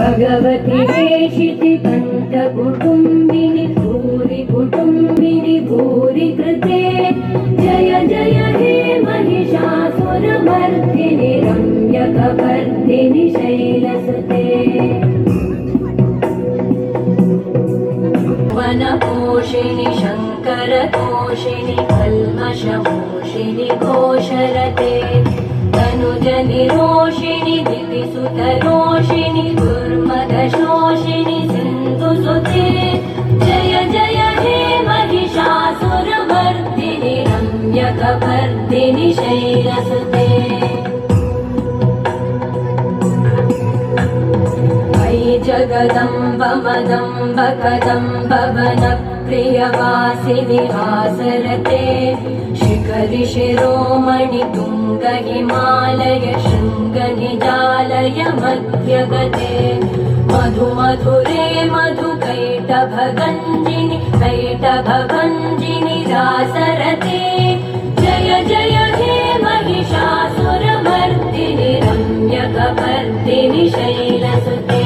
भगवति वेशिति कण्ठकुटुम्बिनि भूरि कुटुम्बिनि भूरि कृते जय जय हे महिषासुरमर्दिनि रम्यकपर्दिनि शैलसुते वनपोषिणि शङ्करतोषिणि कल्मषमोषिणि घोषरते तनुजनिरोषिणि दिविसुतरोषिणि दुर्मदशोषिणि सिन्धुसुते जय जय हे महिषासुरमर्दिनि रम्यकपर्दिनि शैलसुते अयि जगदम्ब मदम्ब कदम्ब वनप्रियवासिनि हासरते शिखरि शिरोमणि तुङ्ग हिमालय शृङ्ग निजालय मध्यगते मधु मधुरे मधुकैटभगञ्जिनि कैटभभञ्जिनि रासरते जय जय हे महिषासुरमर्दिनि रम्यकपर्दिनि शैलसुते